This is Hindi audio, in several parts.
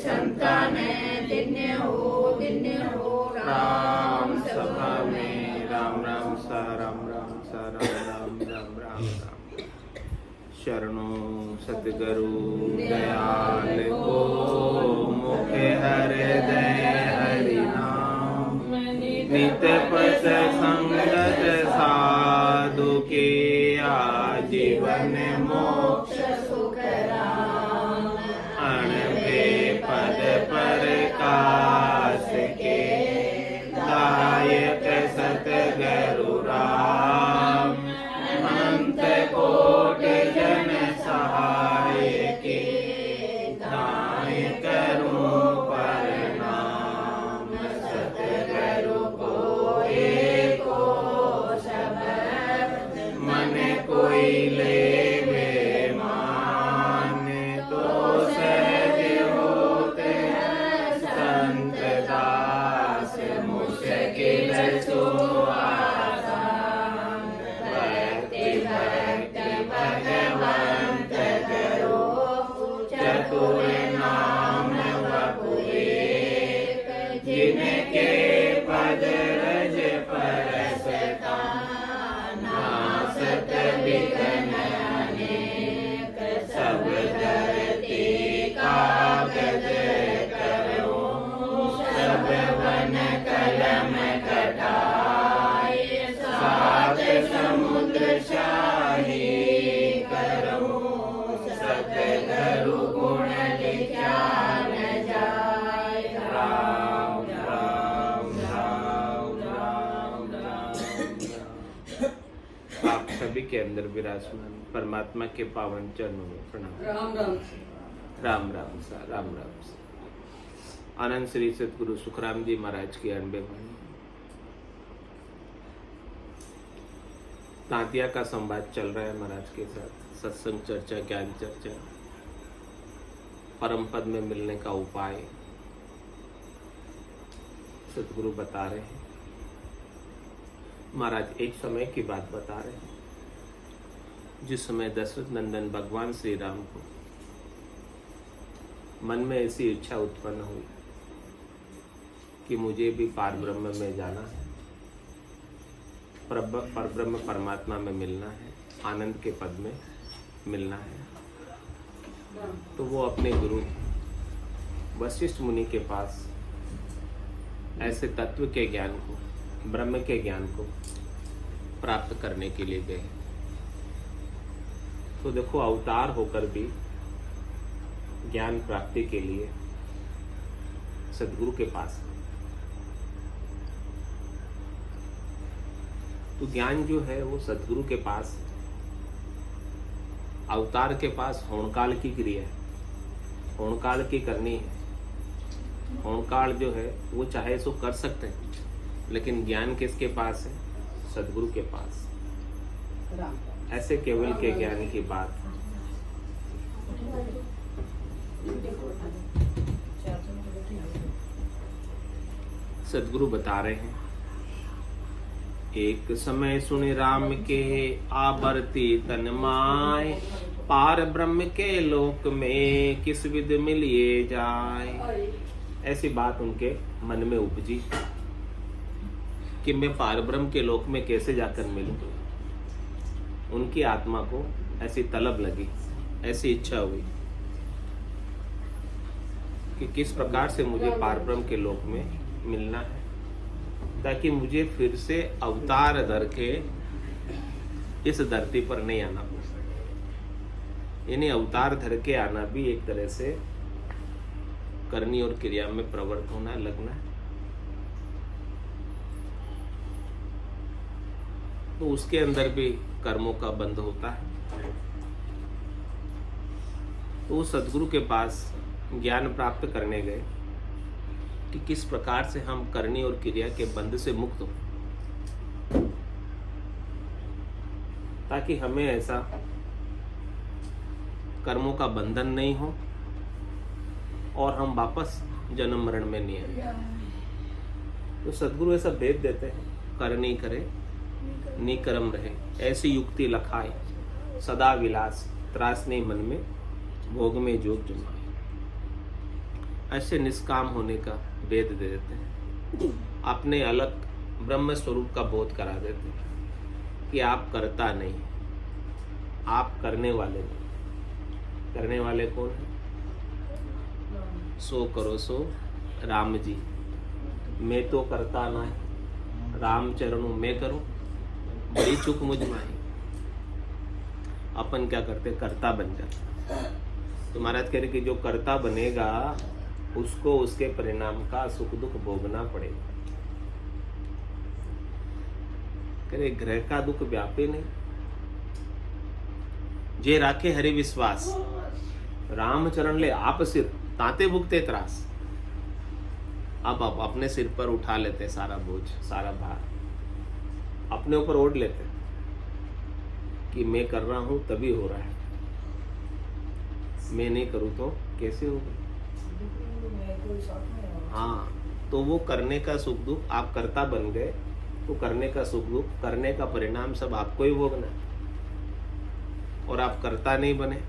संतान दिन्य हो राम सभा में राम राम सा राम राम सा राम राम राम राम राम। शरणों सतगुरु दयाल को मुखे हृदय हरि नाम। नित पथ संगत साधु के आजीवन मोक्ष सुख राम। अणबे पद प्रकाश के दायक सतगुरु राम। अनंत कोट जन सहाय के दाय करूं प्रणाम। सतगुरु को एको शब्द मन कोई लेवे मान। तो सहज होते संत दास मुश्किल सो आसान। भक्ति भक्ति भगवंत करो चतुर नाम वपु एक। जिनके पद रज परसता नासत विघ्न अनेक। सब धरती कागज करो सब वन कलम कटाई। सात समुद्र शाही करो सतगुरु गुण लिखा न जाय। राम राम राम राम राम। आप सभी के अंदर विराजमान परमात्मा के पावन चरणों में प्रणाम। राम राम राम राम सा राम राम सा। आनंद श्री सतगुरु सुखराम जी महाराज की अनबे वाणी। तांतिया का संवाद चल रहा है महाराज के साथ। सत्संग चर्चा ज्ञान चर्चा परम पद में मिलने का उपाय सतगुरु बता रहे हैं। महाराज एक समय की बात बता रहे हैं जिस समय दशरथ नंदन भगवान श्री राम को मन में ऐसी इच्छा उत्पन्न हुई कि मुझे भी पार ब्रह्म में जाना है, पर ब्रह्म परमात्मा में मिलना है, आनंद के पद में मिलना है। तो वो अपने गुरु वशिष्ठ मुनि के पास ऐसे तत्व के ज्ञान को, ब्रह्म के ज्ञान को प्राप्त करने के लिए गए। तो देखो अवतार होकर भी ज्ञान प्राप्ति के लिए सद्गुरु के पास। तो ज्ञान जो है वो सद्गुरु के पास, अवतार के पास होणकाल की क्रिया है, होणकाल की करनी है। होणकाल जो है वो चाहे सो कर सकते हैं, लेकिन ज्ञान किसके पास है? सद्गुरु के पास। ऐसे केवल के ज्ञान की बात। सद्गुरु बता रहे हैं एक समय सुने राम के आबरती तन माय। पार ब्रह्म के लोक में किस विध मिलिए जाए। ऐसी बात उनके मन में उपजी कि मैं पार ब्रह्म के लोक में कैसे जाकर मिलूं। उनकी आत्मा को ऐसी तलब लगी, ऐसी इच्छा हुई कि किस प्रकार से मुझे पार ब्रह्म के लोक में मिलना है, ताकि मुझे फिर से अवतार धर के इस धरती पर नहीं आना पड़े। यानी अवतार धर के आना भी एक तरह से करनी और क्रिया में प्रवृत्त होना, लगना है। तो उसके अंदर भी कर्मों का बंध होता है। तो वो सद्गुरु के पास ज्ञान प्राप्त करने गए कि किस प्रकार से हम करनी और क्रिया के बंध से मुक्त हो, ताकि हमें ऐसा कर्मों का बंधन नहीं हो और हम वापस जन्म मरण में नहीं आए। तो सद्गुरु ऐसा भेद देते हैं, कर नहीं करे निकर्म रहे, ऐसी युक्ति लखाए, सदा विलास त्रास नहीं मन में, भोग में जोग जमाए। ऐसे निष्काम होने का वेद दे देते हैं, अपने अलग ब्रह्म स्वरूप का बोध करा देते हैं कि आप करता नहीं, आप करने वाले नहीं। करने वाले कौन है? सो करो सो राम जी, मैं तो करता ना है, राम चरणों में करूं, बड़ी चूक मुझ माही। अपन क्या करते, करता बन जाता। तो महाराज कह रहे कि जो करता बनेगा उसको उसके परिणाम का सुख दुख भोगना पड़ेगा। कह रहे ग्रह का दुख व्यापे नहीं, जे राखे हरि विश्वास, राम चरण ले आप सिर, ताते भुगते त्रास। अब आप अपने सिर पर उठा लेते सारा बोझ, सारा भार अपने ऊपर ओढ़ लेते कि मैं कर रहा हूं तभी हो रहा है, मैं नहीं करूं तो कैसे होगा। हाँ, तो वो करने का सुख दुख, आप करता बन गए तो करने का सुख दुख, करने का परिणाम सब आपको ही भोगना है। और आप करता नहीं बने,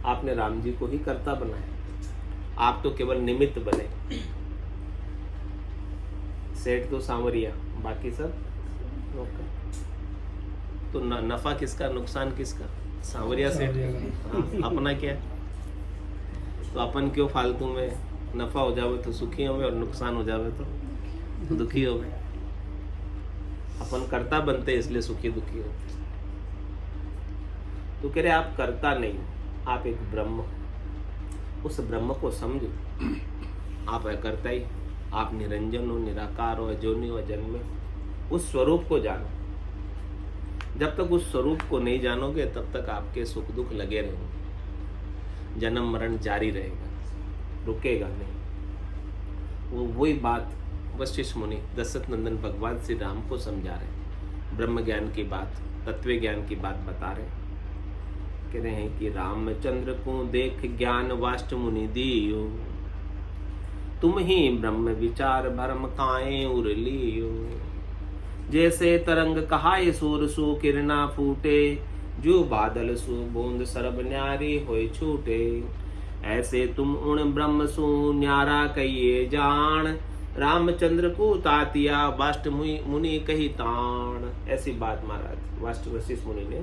आपने राम जी को ही करता बनाया, आप तो केवल निमित्त बने। सेठ तो सांवरिया, बाकी सब नौकर। तो नफा किसका, नुकसान किसका? सांवरिया सेठ। हाँ, अपना क्या? तो अपन क्यों फालतू में, नफा हो जावे तो सुखी होवे और नुकसान हो जावे तो दुखी होवे। अपन करता बनते इसलिए सुखी दुखी होते। तो कह रहे आप करता नहीं, आप एक ब्रह्म, उस ब्रह्म को समझो। आप अकर्ता ही, आप निरंजन हो, निराकार हो, अजोनी हो, अजन्मे, उस स्वरूप को जानो। जब तक उस स्वरूप को नहीं जानोगे तब तक आपके सुख दुख लगे रहेंगे, जन्म मरण जारी रहेगा, रुकेगा नहीं। वो वही बात वशिष्ठ मुनि दशरथ नंदन भगवान श्री राम को समझा रहे, ब्रह्म ज्ञान की बात, तत्व ज्ञान की बात बता रहे। कह रहे हैं कि रामचंद्र को देख ज्ञान वाष्ट मुनि दियो, तुम ही ब्रह्म विचार भरम काए उर लियो। जैसे तरंग कहाए सूर सु किरणा फूटे, जो बादल सु बूंद सरब न्यारी होए छूटे। ऐसे तुम उन ब्रह्म सु न्यारा कहिए जान, रामचंद्र को तातिया वाष्ट मुनि कही तान। ऐसी बात महाराज वाष्ट वशिष्ठ मुनि ने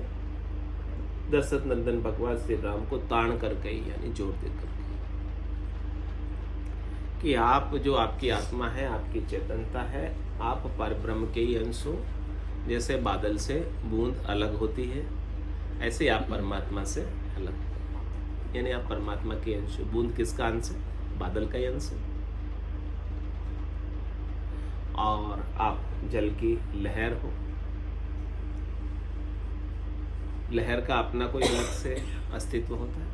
दशरथ नंदन भगवान श्री राम को तान कर कही, यानी जोर देकर कि आप जो आपकी आत्मा है, आपकी चेतनता है, आप परब्रह्म के ही अंश हो। जैसे बादल से बूंद अलग होती है, ऐसे आप परमात्मा से अलग हो, यानी आप परमात्मा के अंश हो। बूंद किसका अंश है? बादल का ही अंश है। और आप जल की लहर हो, लहर का अपना कोई अलग से अस्तित्व होता है।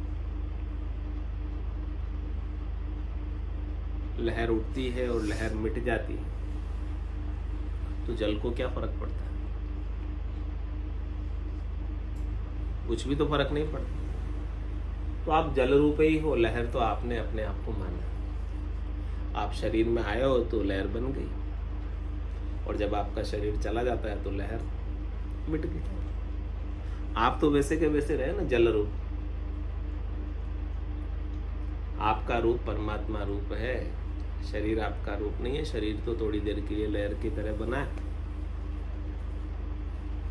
लहर उठती है और लहर मिट जाती है, तो जल को क्या फर्क पड़ता है? कुछ भी तो फर्क नहीं पड़ता। तो आप जल रूप ही हो, लहर तो आपने अपने आप को माना। आप शरीर में आए हो तो लहर बन गई, और जब आपका शरीर चला जाता है तो लहर मिट गई। आप तो वैसे के वैसे रहे ना, जल रूप। आपका रूप परमात्मा रूप है, शरीर आपका रूप नहीं है। शरीर तो थोड़ी देर के लिए लहर की तरह बना है,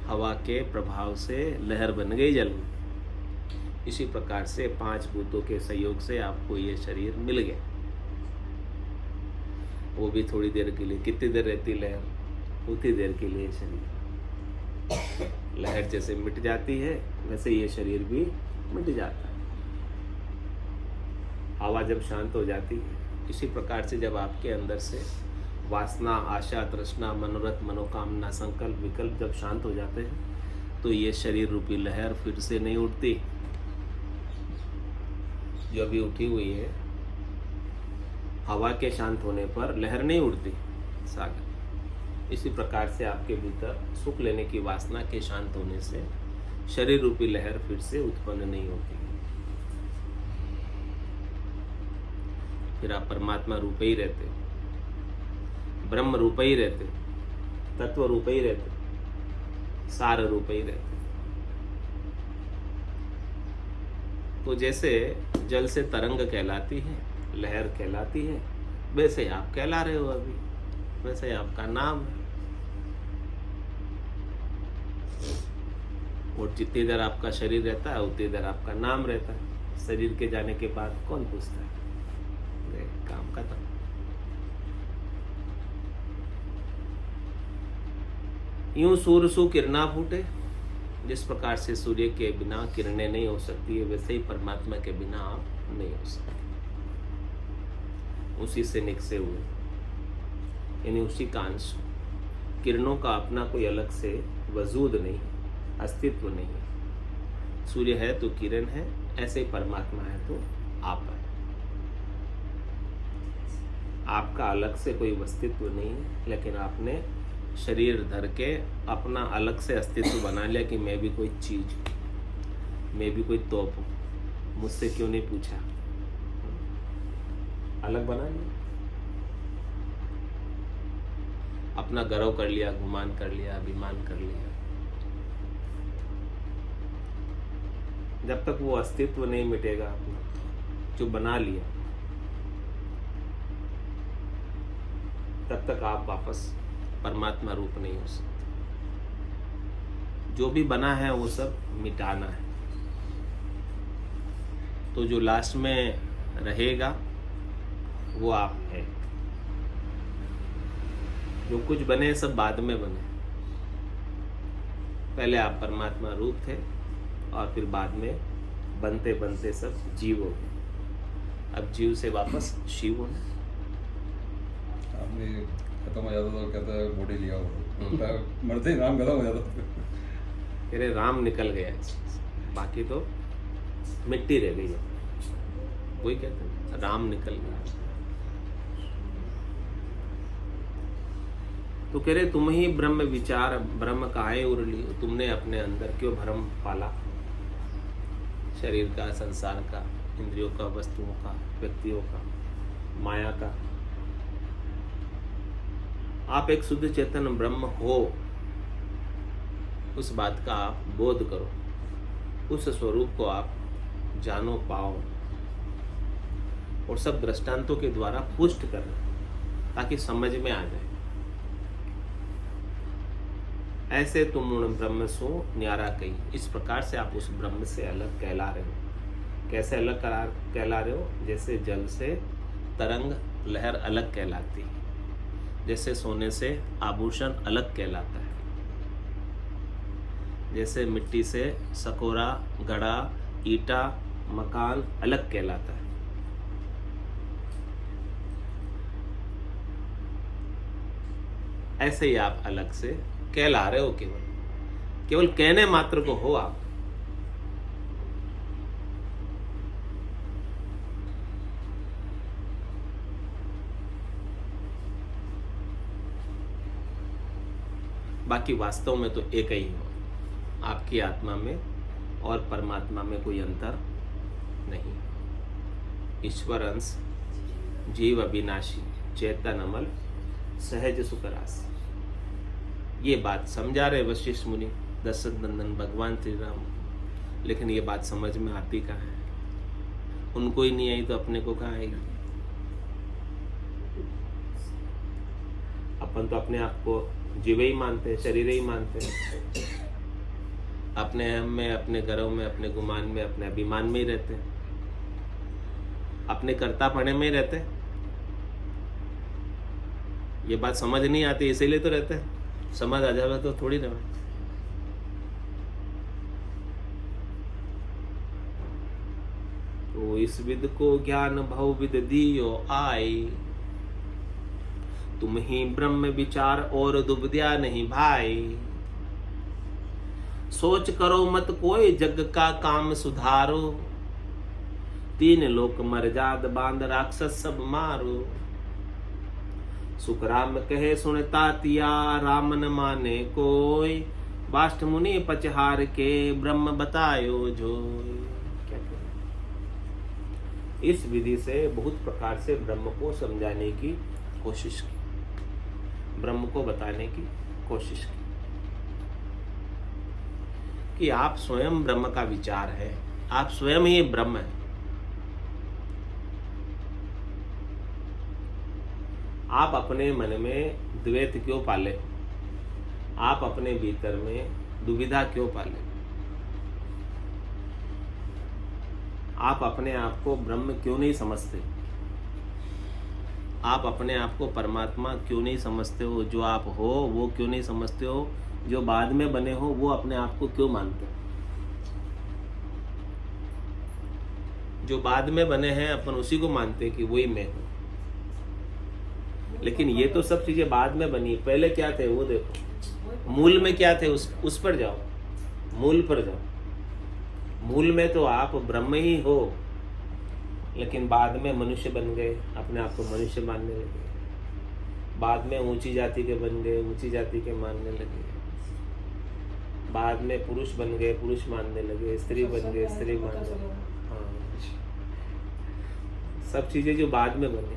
हवा के प्रभाव से लहर बन गई जल में। इसी प्रकार से 5 भूतों के सहयोग से आपको ये शरीर मिल गया। वो भी थोड़ी देर के लिए, कितनी देर रहती लहर? उतनी देर के लिए शरीर। लहर जैसे मिट जाती है वैसे ये शरीर भी मिट जाता है। हवा जब शांत हो जाती है, इसी प्रकार से जब आपके अंदर से वासना, आशा, तृष्णा, मनोरथ, मनोकामना, संकल्प, विकल्प जब शांत हो जाते हैं तो ये शरीर रूपी लहर फिर से नहीं उठती। जो अभी उठी हुई है, हवा के शांत होने पर लहर नहीं उठती सागर। इसी प्रकार से आपके भीतर सुख लेने की वासना के शांत होने से शरीर रूपी लहर फिर से उत्पन्न नहीं होती। फिर आप परमात्मा रूप ही रहते, ब्रह्म रूप ही रहते, तत्व रूप ही रहते, सार रूप ही रहते। तो जैसे जल से तरंग कहलाती है, लहर कहलाती है, वैसे ही आप कहला रहे हो अभी, वैसे ही आपका नाम है। और जितनी देर आपका शरीर रहता है उतनी देर आपका नाम रहता है। शरीर के जाने के बाद कौन पूछता है, काम खत्म। यूं सूर्य सु किरणा फूटे, जिस प्रकार से सूर्य के बिना किरणें नहीं हो सकती है, वैसे ही परमात्मा के बिना आप नहीं हो सकते। उसी से निकसे हुए, यानी उसी का अंश। किरणों का अपना कोई अलग से वजूद नहीं है, अस्तित्व नहीं है। सूर्य है तो किरण है, ऐसे ही परमात्मा है तो आप है। आपका अलग से कोई अस्तित्व नहीं है, लेकिन आपने शरीर धर के अपना अलग से अस्तित्व बना लिया कि मैं भी कोई चीज हूं, मैं भी कोई तोप हूं, मुझसे क्यों नहीं पूछा, अलग बना लिया, अपना गर्व कर लिया, गुमान कर लिया, अभिमान कर लिया। जब तक वो अस्तित्व नहीं मिटेगा अपना जो बना लिया, तब तक आप वापस परमात्मा रूप नहीं हो सकते। जो भी बना है वो सब मिटाना है, तो जो लास्ट में रहेगा वो आप है। जो कुछ बने सब बाद में बने, पहले आप परमात्मा रूप थे और फिर बाद में बनते बनते सब जीव हो गए। अब जीव से वापस शिव होना। आपने खत्म हो जाता तो कहता है बॉडी लिया हो, मरते ही राम खत्म हो जाता। तेरे राम निकल गया, बाकी तो मिट्टी रह गई है। वही कहते हैं राम निकल गया। तो कह रहे तुम ही ब्रह्म विचार, ब्रह्म काहे उरली, तुमने अपने अंदर क्यों भ्रम पाला, शरीर का, संसार का, इंद्रियों का, वस्तुओं का, व्यक्तियों का, माया का। आप एक शुद्ध चेतन ब्रह्म हो, उस बात का आप बोध करो, उस स्वरूप को आप जानो, पाओ, और सब दृष्टांतों के द्वारा पुष्ट करना, ताकि समझ में आ जाए। ऐसे तुम उन ब्रह्म सो न्यारा कही, इस प्रकार से आप उस ब्रह्म से अलग कहला रहे हो। कैसे अलग कहला रहे हो? जैसे जल से तरंग लहर अलग कहलाती है, जैसे सोने से आभूषण अलग कहलाता है, जैसे मिट्टी से सकोरा, घड़ा, ईटा, मकान अलग कहलाता है। ऐसे ही आप अलग से कहला रहे हो, केवल कहने मात्र को हो आप। बाकी वास्तव में तो एक ही हो, आपकी आत्मा में और परमात्मा में कोई अंतर नहीं। ईश्वर अंश, जीव अविनाशी, चेतन अमल, सहज सुखरास। ये बात समझा रहे वशिष्ठ मुनि, दशरथ नंदन भगवान श्री राम, लेकिन ये बात समझ में आती कहाँ है? उनको ही नहीं आई तो अपने को कहाँ आएगी? अपन तो अपने आप को जीव ही मानते हैं, शरीर ही मानते हैं, अपने हम में, अपने गर्व में, अपने गुमान में, अपने अभिमान में ही रहते हैं, अपने कर्तापने में ही रहते हैं। ये बात समझ नहीं आती, इसीलिए तो रहते हैं। समझ आ जाए तो थोड़ी ना। तो इस विद को ज्ञान भव विद दियो आए, तुम ही ब्रह्म विचार और दुबद्या नहीं भाई। सोच करो मत कोई जग का काम सुधारो, तीन लोक मर जात बांध राक्षस सब मारो। सुख राम कहे सुनता तिया, राम न माने कोई, बाष्ट मुनि पचहार के ब्रह्म बतायो जोय। क्या कहना? इस विधि से बहुत प्रकार से ब्रह्म को समझाने की कोशिश की, ब्रह्म को बताने की कोशिश की कि आप स्वयं ब्रह्म का विचार है, आप स्वयं ही ब्रह्म है। आप अपने मन में द्वैत क्यों पाले? आप अपने भीतर में दुविधा क्यों पाले? आप अपने आप को ब्रह्म क्यों नहीं समझते? आप अपने आप को परमात्मा क्यों नहीं समझते हो? जो आप हो वो क्यों नहीं समझते हो? जो बाद में बने हो वो अपने आप को क्यों मानते हो? जो बाद में बने हैं अपन उसी को मानते हैं कि वही मैं हूं। लेकिन ये तो सब चीजें बाद में बनी, पहले क्या थे वो देखो। मूल में क्या थे उस पर जाओ, मूल पर जाओ। मूल में तो आप ब्रह्म ही हो, लेकिन बाद में मनुष्य बन गए, अपने आप को मनुष्य मानने लगे। बाद में ऊंची जाति के बन गए, ऊंची जाति के मानने लगे। बाद में पुरुष बन गए, पुरुष मानने लगे। स्त्री बन गए, स्त्री मानने लगे। हाँ, सब चीजें जो बाद में बनी।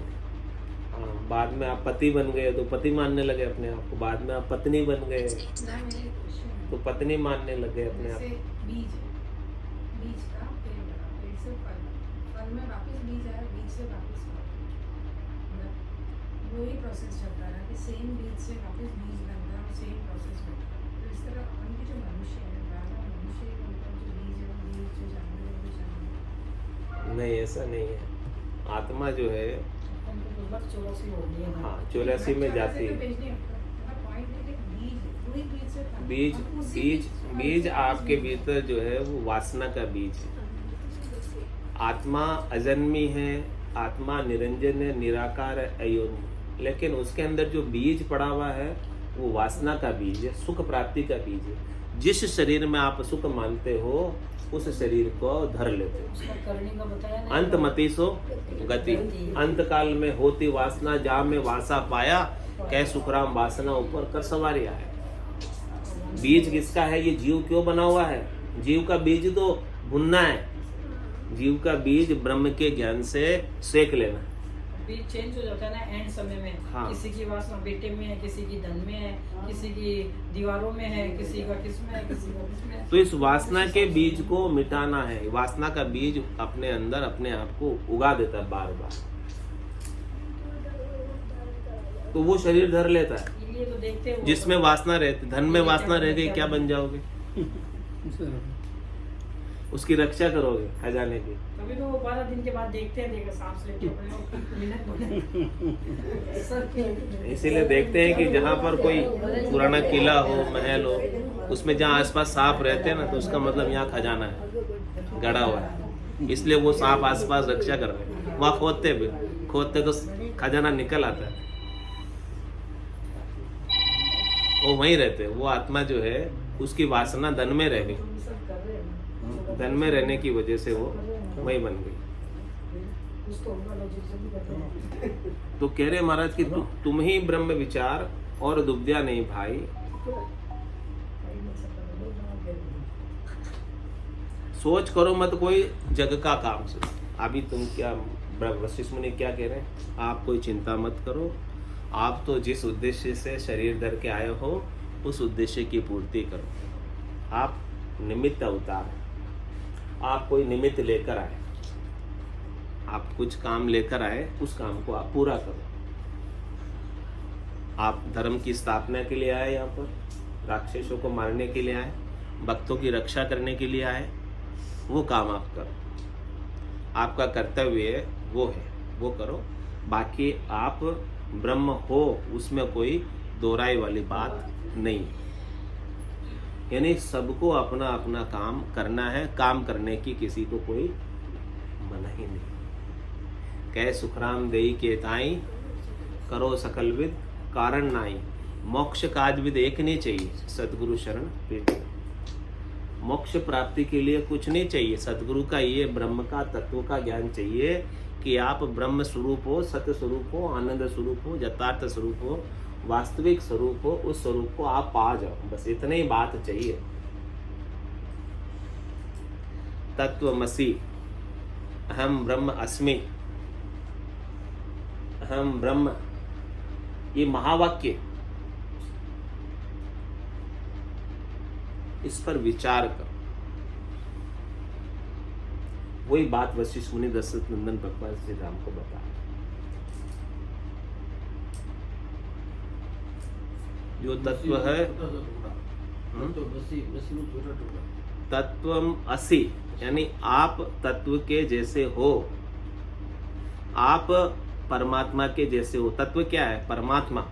हाँ, बाद में आप पति बन गए तो पति मानने लगे अपने आप को। बाद में आप पत्नी बन गए तो पत्नी मानने लगे अपने आप को। बीज का पेड़ से फल में वापस बीज आया, बीज से वापस फल। मतलब वही प्रोसेस चलता रहा कि सेम बीज से वापस बीज बनता है और सेम प्रोसेस बनता है। तो इस तरह अपन के जो मनुष्य है, मनुष्य उनका जो बीज है, बीज जो जानवर है वो जानवर। नहीं, ऐसा नहीं है। आत्मा जो है, हाँ, 84 में जाती है। बीज आपके भीतर जो है वो वासना का बीज है। आत्मा अजन्मी है, आत्मा निरंजन है, निराकार है, अयोनि। लेकिन उसके अंदर जो बीज पड़ा हुआ है वो वासना का बीज है, सुख प्राप्ति का बीज है। जिस शरीर में आप सुख मानते हो उस शरीर को धर लेते हो। अंत मति सो गति, अंत काल में होती वासना, जा में वासा पाया, कह सुखराम वासना ऊपर कर सवारी आया। बीज किसका है? ये जीव क्यों बना हुआ है? जीव का बीज तो भुनना है। जीव का बीज ब्रह्म के ज्ञान से सेक लेना। बीज चेंज हो जाता है ना एंड समय में। हाँ। किसी की वासना बेटे में है, किसी की धन में है, किसी की दीवारों में है, किसी का किस में है, किसी का किस में है। तो इस वासना के बीज को मिटाना है। वासना का बीज अपने अंदर अपने आप को उगा देता है बार बार, तो वो शरीर धर लेता है। इसलिए तो देखते हो जिसमें वासना रहती, धन में वासना रह गई, क्या बन जाओगे? उसकी रक्षा करोगे खजाने की। कभी तो 12 दिन के बाद देखते हैं, देखा सांस लेके इसीलिए देखते हैं कि जहाँ पर कोई पुराना किला हो, महल हो, उसमें जहाँ आसपास सांप रहते हैं ना, तो उसका मतलब यहाँ खजाना है, गड़ा हुआ है। इसलिए वो सांप आसपास रक्षा कर रहे हैं। वहाँ खोदते भी, खोदते तो खजाना निकल आता है। वो वहीं रहते, वो आत्मा जो है उसकी वासना धन में रह गई, धन में रहने की वजह से वो वही बन गई। तो कह रहे महाराज कि तुम ही ब्रह्म विचार और दुविधा नहीं भाई। सोच करो मत कोई जग का काम से। अभी तुम क्या वशिष्ठ मुनि क्या कह रहे हैं? आप कोई चिंता मत करो, आप तो जिस उद्देश्य से शरीर धर के आए हो उस उद्देश्य की पूर्ति करो। आप निमित्त अवतार, आप कोई निमित्त लेकर आए, आप कुछ काम लेकर आए, उस काम को आप पूरा करो। आप धर्म की स्थापना के लिए आए, यहाँ पर राक्षसों को मारने के लिए आए, भक्तों की रक्षा करने के लिए आए, वो काम आप करो। आपका कर्तव्य है वो करो। बाकी आप ब्रह्म हो, उसमें कोई दोहराई वाली बात नहीं। यानी सबको अपना अपना काम करना है, काम करने की किसी को कोई मना ही नहीं। कह सुखराम देई के ताई, करो सकल विद कारण नाई। मोक्ष काज विद एक नहीं चाहिए, सदगुरु शरण प्रीति। मोक्ष प्राप्ति के लिए कुछ नहीं चाहिए, सदगुरु का ये ब्रह्म का तत्व का ज्ञान चाहिए कि आप ब्रह्म स्वरूप हो, सत्य स्वरूप हो, आनंद स्वरूप हो, यथार्थ स्वरूप हो, वास्तविक स्वरूप हो। उस स्वरूप को आप पा जाओ, बस इतनी ही बात चाहिए। तत्वमसि, अहम ब्रह्म अस्मि, अहम ब्रह्म, ये महावाक्य, इस पर विचार करो। वही बात वशिष्ठ मुनि दशरथ नंदन भगवान श्री राम को बता। जो तत्व है तत्वम असि, यानी आप तत्व के जैसे हो, आप परमात्मा के जैसे हो। तत्व क्या है? परमात्मा,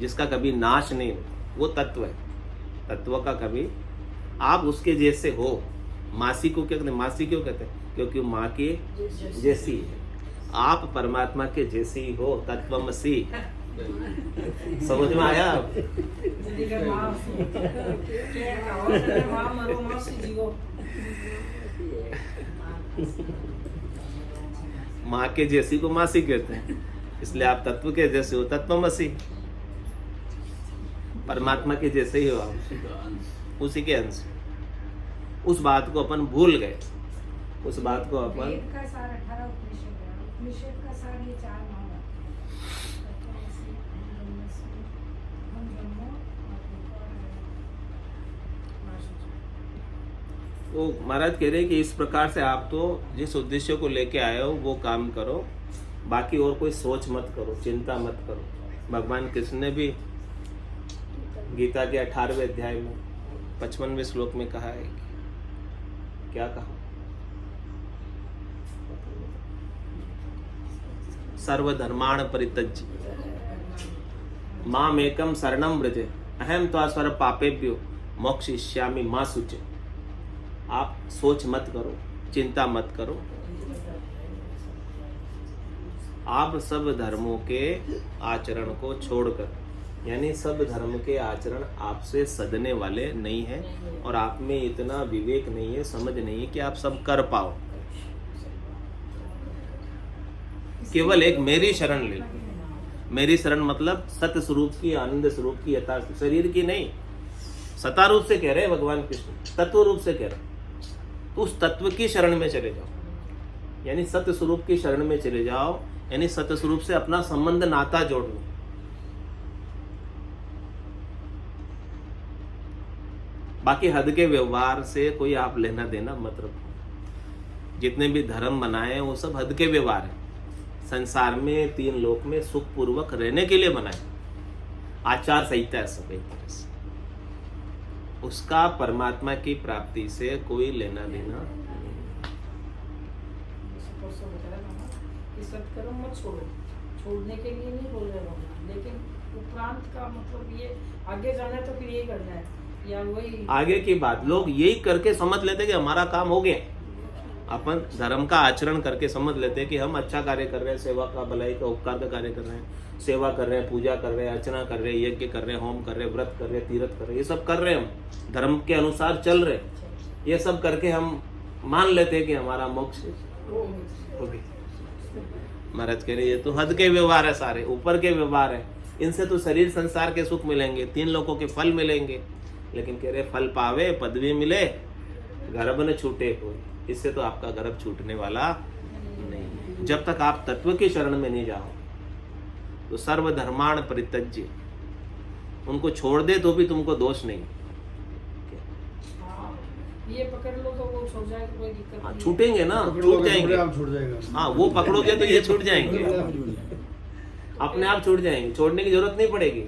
जिसका कभी नाश नहीं, वो तत्व है। तत्व का कभी, आप उसके जैसे हो। मासी को क्या कहते हैं? मासी क्यों कहते हैं? क्योंकि वो माँ के जैसी है। आप परमात्मा के जैसे ही हो, तत्वमसि। समझ में आया? माँ के जैसी को मासी कहते हैं, इसलिए आप तत्व के जैसे हो, तत्वमसि। परमात्मा के जैसे ही हो आप, उसी के अंश। उस बात को अपन भूल गए, उस बात को अपन वेद का सार 18 उपनिषद है, उपनिषद का सार ये 4 महावाक्य। हम ब्रह्मो वो महाराज कह रहे हैं कि इस प्रकार से आप तो जिस उद्देश्य को लेके आए हो वो काम करो, बाकी और कोई सोच मत करो, चिंता मत करो। भगवान कृष्ण ने भी गीता के 18वें अध्याय में 55वें श्लोक में कहा है, क्या कहा? सर्वधर्माण परित्यज्य माम एकम शरणम व्रज अहम त्वा सर्व पापेभ्यो मोक्षयिष्यामि मा शुचि। आप सोच मत करो, चिंता मत करो, आप सब धर्मों के आचरण को छोड़कर, यानी सब धर्म के आचरण आपसे सदने वाले नहीं है, और आप में इतना विवेक नहीं है, समझ नहीं है कि आप सब कर पाओ। केवल एक मेरी शरण ले लो। मेरी शरण मतलब सत्य स्वरूप की, आनंद स्वरूप की, यथार्थ, शरीर की नहीं। सता रूप से कह रहे हैं भगवान कृष्ण, तत्व रूप से कह रहे हैं। तो उस तत्व की शरण में चले जाओ, यानी सत्य स्वरूप की शरण में चले जाओ, यानी सत्य स्वरूप से अपना संबंध, नाता जोड़ लो। बाकी हद के व्यवहार से कोई आप लेना देना मत रखो। जितने भी धर्म बनाए हैं वो सब हद के व्यवहार है। संसार में 3 लोक में सुख पूर्वक रहने के लिए बनाए, आचार संहिता है सब एक तरह से। उसका परमात्मा की प्राप्ति से कोई लेना देना नहीं। सत्कर्म मत छोड़ो, छोड़ने के लिए नहीं बोल रहे भगवान, लेकिन उपरांत का मतलब ये आगे जाना है तो फिर ये करना है, या वही आगे की बात लोग यही करके समझ लेते कि हमारा काम हो गया। अपन धर्म का आचरण करके समझ लेते हैं कि हम अच्छा कार्य कर रहे हैं, सेवा का, भलाई का, उपकार का कार्य कर रहे हैं, सेवा कर रहे हैं, पूजा कर रहे हैं, अर्चना कर रहे हैं, यज्ञ कर रहे हैं, होम कर रहे हैं, व्रत कर रहे हैं, तीर्थ कर रहे हैं, ये सब कर रहे हैं, हम धर्म के अनुसार चल रहे हैं। ये सब करके हम मान लेते हैं कि हमारा मोक्ष हो गया। महाराज कह रहे ये तो हद के व्यवहार है, सारे ऊपर के व्यवहार है। इनसे तो शरीर संसार के सुख मिलेंगे, 3 लोगों के फल मिलेंगे, लेकिन कह रहे फल पावे, पदवी मिले, गर्भ न छूटे कोई। इससे तो आपका गर्भ छूटने वाला नहीं। जब तक आप तत्व की शरण में नहीं जाओ तो सर्वधर्माण परित्यज्य, उनको छोड़ दे तो भी तुमको दोष नहीं। ये पकड़ लो तो वो छूट जाएगा, कोई दिक्कत नहीं। छूटेंगे ना, छूट जाएंगे। हाँ, वो पकड़ोगे तो ये छूट जाएंगे, अपने आप छूट जाएंगे, छोड़ने की जरूरत नहीं पड़ेगी।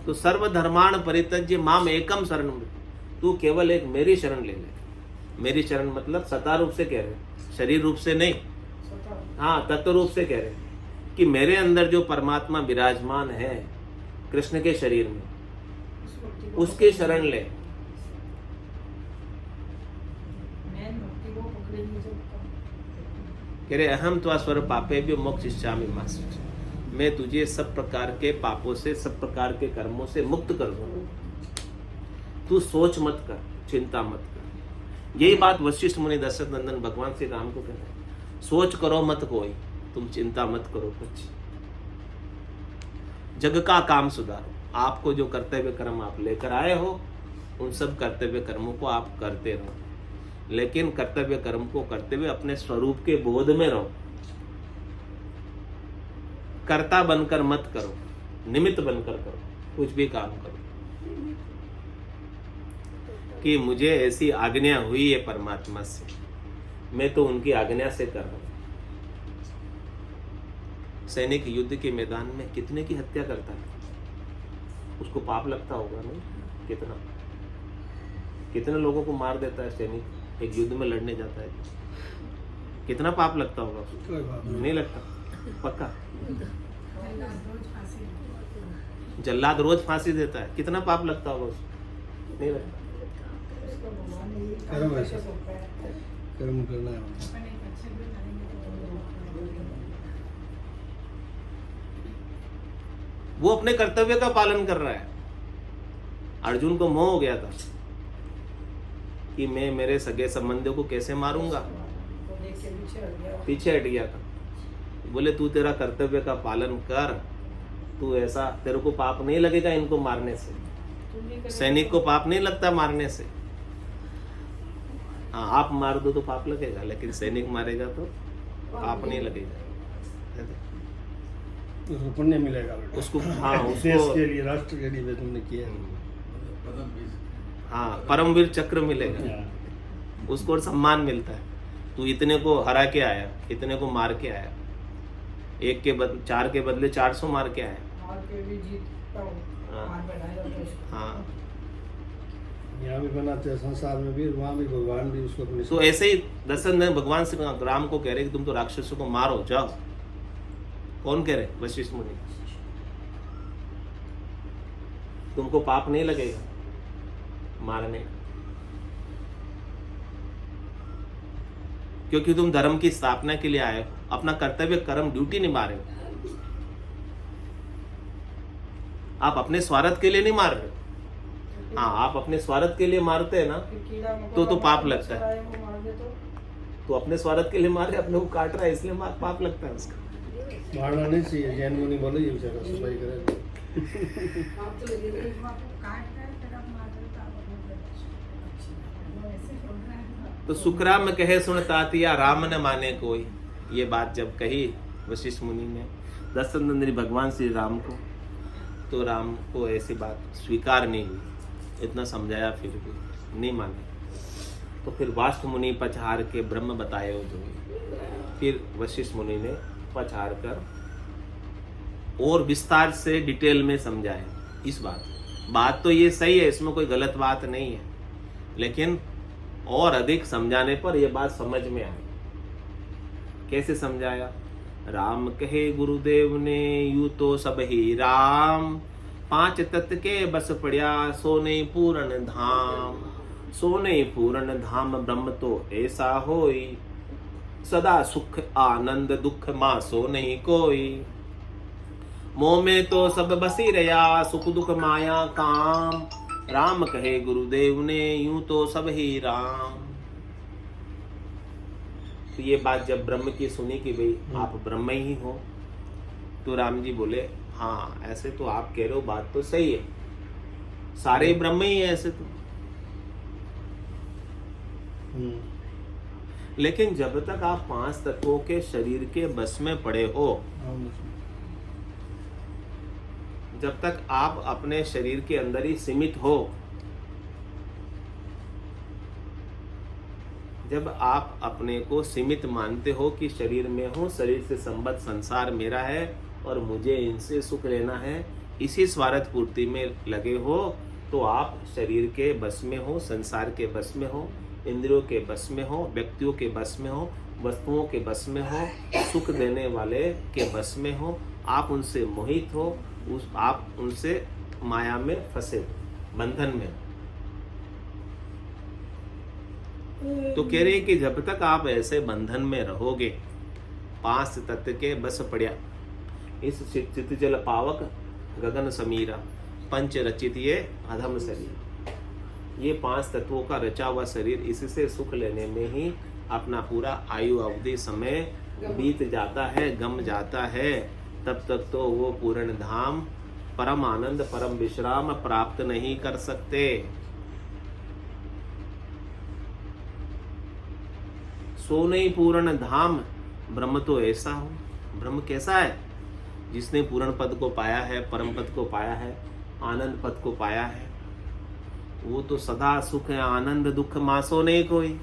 तो सर्वधर्माण परित्यज्य माम एकम शरण, तू केवल एक मेरी शरण ले ले। मेरी शरण मतलब सता रूप से कह रहे, शरीर रूप से नहीं, हाँ तत्व रूप से कह रहे कि मेरे अंदर जो परमात्मा विराजमान है कृष्ण के शरीर में, उसके शरण ले। कह रहे अहम त्वा स्वर पापेभ्यो मोक्षयिष्यामि मा शुचि, मैं तुझे सब प्रकार के पापों से, सब प्रकार के कर्मों से मुक्त कर दूंगा। तू सोच मत कर, चिंता मत कर। यही बात वशिष्ठ मुनि दशरथ नंदन भगवान श्री राम को कहते हैं, सोच करो मत कोई, तुम चिंता मत करो कुछ, जग का काम सुधारो। आपको जो कर्तव्य कर्म आप लेकर आए हो, उन सब कर्तव्य कर्मों को आप करते रहो, लेकिन कर्तव्य कर्म को करते हुए अपने स्वरूप के बोध में रहो। कर्ता बनकर मत करो, निमित्त बनकर करो, कुछ भी काम करो कि मुझे ऐसी आज्ञा हुई है परमात्मा से, मैं तो उनकी आज्ञा से कर रहा हूं। सैनिक युद्ध के मैदान में कितने की हत्या करता है, उसको पाप लगता होगा नहीं? कितना कितने लोगों को मार देता है सैनिक एक युद्ध में लड़ने जाता है, कितना पाप लगता होगा? कोई बात नहीं। नहीं लगता पक्का। रोज फांसी देते जल्लाद रोज फांसी देता है, कितना पाप लगता होगा उसको? नहीं लगता। उसको भगवान ने ये कर्म काम है कैसे सब। करता है? कर्म करना है। अपन एक अच्छे भी करेंगे वो अपने कर्तव्य का पालन कर रहा है। अर्जुन को मोह हो गया था कि मैं मेरे सगे संबंधियों को कैसे मारूंगा, तो देख के पीछे हट गया था। बोले तू तेरा कर्तव्य का पालन कर, तू ऐसा, तेरे को पाप नहीं लगेगा इनको मारने से। तुम भी करें सैनिक को पाप नहीं लगता मारने से। हाँ आप मार दो तो पाप लगेगा, लेकिन सैनिक मारेगा तो पाप नहीं लगेगा। उसको पुण्य मिलेगा बेटा। उसको हाँ देश उसको के लिए, राष्ट्र के लिए तुमने किया है। हाँ परमवीर चक्र मिलेगा हाँ। उसको, और सम्मान मिलता है। तू इतने को हरा के आया, इतने को मार के आया, एक के बदले 4 के बदले 400 मार के आया। मार के भी जीतता हूँ, हाँ। मार बैठाएगा तो उसको। हाँ यहाँ भी बनाते हैं संसार में भी, वहाँ भी भगवान भी उसको अपने तो ऐसे ही दशरथ भगवान से राम को कह रहे कि तुम तो राक्षसों को मारो जाओ। कौन कह रहे? वशिष्ठ मुनि। तुमको पाप नहीं लगेगा मारने का, क्योंकि तुम धर्म की स्थापना के लिए आए हो, अपना कर्तव्य कर्म ड्यूटी निभा रहे हो। आप अपने स्वार्थ के लिए नहीं मार रहे हो। हाँ आप अपने स्वार्थ के लिए मारते हैं ना, फिर कीड़ा मकोड़ा तो पाप लगता है। चराए वो मार दे तो अपने स्वार्थ के लिए मार रहे, अपने को काट रहा है इसलिए पाप लगता है उसका। मारना नहीं चाहिए। जैन मुनि बोले ये बेचारा सफाई करे। पाप तो लगेगा ही। वो आपको काट रहा है फिर आप मार रहे हो तो आप अपने वो ऐसे छोड़ रहा है। तो सुखराम कहे सुन तातिया राम न माने कोई। ये बात जब कही वशिष्ठ मुनि ने दशरथ नंदनी भगवान श्री राम को, तो राम को ऐसी बात स्वीकार नहीं हुई। इतना समझाया फिर भी नहीं माने। तो फिर वाष्ट मुनि पछार के ब्रह्म बताए हो जो, फिर वशिष्ठ मुनि ने पछार कर और विस्तार से डिटेल में समझाए इस बात तो ये सही है, इसमें कोई गलत बात नहीं है, लेकिन और अधिक समझाने पर यह बात समझ में आई। कैसे समझाया? राम कहे गुरुदेव ने यूं तो सब ही राम, 5 तत्व के बस पड़िया सोने पूर्ण धाम। सोने पूर्ण धाम ब्रह्म तो ऐसा होई, सदा सुख आनंद दुख मासो नहीं कोई। मोह में तो सब बसी रया, सुख दुख माया काम। राम कहे गुरुदेव ने यूं तो सब ही राम। तो ये बात जब ब्रह्म की सुनी कि भाई आप ब्रह्म ही हो, तो राम जी बोले हाँ ऐसे तो आप कह रहे हो, बात तो सही है, सारे ब्रह्म ही है ऐसे तो। लेकिन जब तक आप 5 तत्वों के शरीर के बस में पड़े हो, जब तक आप अपने शरीर के अंदर ही सीमित हो, जब आप अपने को सीमित मानते हो कि शरीर में हूँ, शरीर से संबद्ध संसार मेरा है और मुझे इनसे सुख लेना है, इसी स्वार्थ पूर्ति में लगे हो, तो आप शरीर के बस में हो, संसार के बस में हो, इंद्रियों के बस में हो, व्यक्तियों के बस में हो, वस्तुओं के बस में हो, सुख देने वाले के बस में हो, आप उनसे मोहित हो, आप उनसे माया में फंसे, बंधन में। तो कह रहे हैं कि जब तक आप ऐसे बंधन में रहोगे, 5 तत्व के बस पड़िया, इस चित जल पावक गगन समीरा, पंच रचित ये अधम शरीर, ये 5 तत्वों का रचा हुआ शरीर, इससे सुख लेने में ही अपना पूरा आयु अवधि समय बीत जाता है, गम जाता है। तब तक तो वो पूर्ण धाम, परम आनंद, परम विश्राम प्राप्त नहीं कर सकते। सो नहीं पूर्ण धाम, ब्रह्म तो ऐसा हो। ब्रह्म कैसा है? जिसने पूर्ण पद को पाया है, परम पद को पाया है, आनंद पद को पाया है, वो तो सदा सुख है, आनंद दुख मासो नहीं कोई।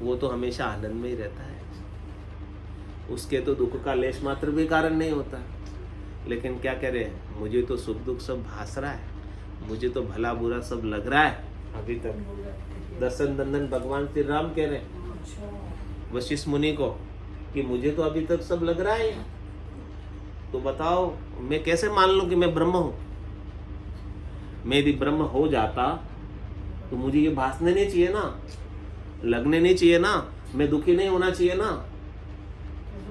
वो तो हमेशा आनंद में ही रहता है, उसके तो दुख का लेश मात्र भी कारण नहीं होता। लेकिन क्या कह रहे हैं, मुझे तो सुख दुख सब भास रहा है, मुझे तो भला बुरा सब लग रहा है अभी तक। दर्शन नंदन भगवान श्री राम कह रहे हैं अच्छा वशिष्ठ मुनि को कि मुझे तो अभी तक सब लग रहा है, तो बताओ मैं कैसे मान लूं कि मैं ब्रह्म हूं। मैं यदि ब्रह्म हो जाता तो मुझे ये भासने नहीं चाहिए ना, लगने नहीं चाहिए ना, मैं दुखी नहीं होना चाहिए ना,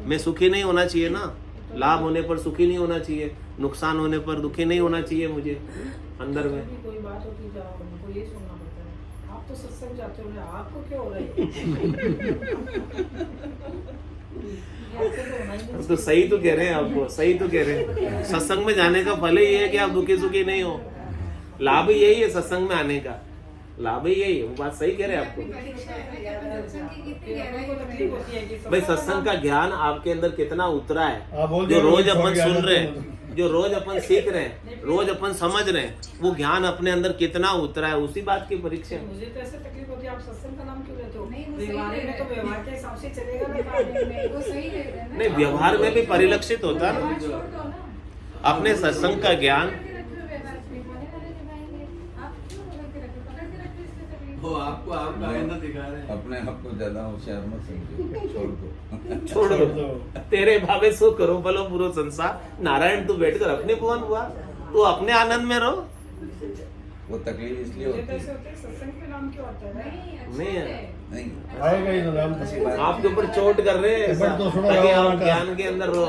मैं सुखी नहीं होना चाहिए ना, लाभ होने पर सुखी नहीं होना चाहिए, नुकसान होने पर दुखी नहीं होना चाहिए मुझे अंदर में। भी कोई बात होती जाओ उनको ये सुनना पड़ता है। आप तो सत्संग जाते हो, आपको क्या हो रहा है? ये आपको तो होना ही नहीं तो सही तो कह रहे हैं, आपको सही तो कह रहे हैं। सत्संग में जाने का फल ही है कि आप दुखी सुखी नहीं हो, लाभ ही यही है सत्संग में आने का, लाभ ही यही है। वो बात सही कह रहे हैं आपको। भाई सत्संग का ज्ञान आपके अंदर कितना उतरा है, आप बोल जो दिया, रोज छोड़ अपन के सुन आना रहे तो- हैं, जो रोज अपन सीख रहे हैं, रोज अपन समझ रहे हैं, वो ज्ञान अपने अंदर कितना उतरा है, उसी बात की परीक्षा है। मुझे तो ऐसे तकलीफ होती है, आप सत्संग का नाम क्यों लेते हो? नहीं, वो सही व्यवहार कह में रहे तो हैं। व्यवहार के हिसाब से चलेगा ना काम। वो सही कह रहे हैं ना। नहीं, व्यवहार में भी परिलक्षित होता है व्यवहार ना। छोड़ दो ना। अपने सत्संग का ज्ञान पकड़ के रखो व्यवहार, निभाने वाले निभाएंगे। आप क्यों पकड़ के रखो? पकड़ के रखो, इससे तकलीफ वो आपको आपका आईना दिखा रहे हैं। अपने आप को ज्यादा होशियार मत समझो, छोड़ दो। छोड़ दो, तेरे भावे सो करो भलो पूरो संसार। नारायण तू बैठकर अपने भवन हुआ, तू अपने आनंद में रहो। वो तकलीफ इसलिए मुझे होती तो ऐसे है। होते हैं, सत्संग के नाम क्यों आता है? नहीं, अच्छा नहीं है। है। नहीं आएगा ही तो नाम तो। आपके ऊपर चोट कर रहे हैं पर तो सुनो ताकि राम आप का। ज्ञान के अंदर रहो।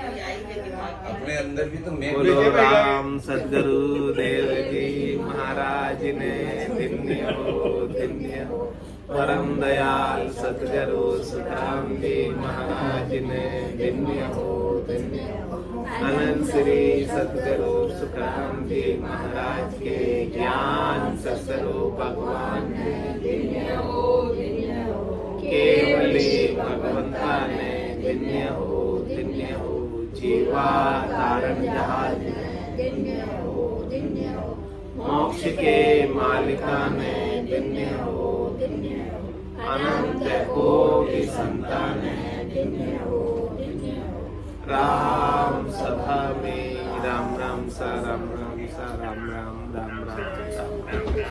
अपने अंदर भी तो मैं बोलो राम सदगुरु देव जी महाराज ने धन्य हो परम दयाल सदगुरु सुखराम जी महाराज ने धन्य हो अनंत श्री सदगुरु सुखराम जी महाराज के ज्ञान सत्सरो भगवान ने धन्य हो केवली भगवंता ने धन्य हो जीवा तारण जहाज मोक्ष के मालिका ने धन्य हो अनंत कोटि संतान राम सभा में राम राम सा राम राम सा राम राम राम राम सा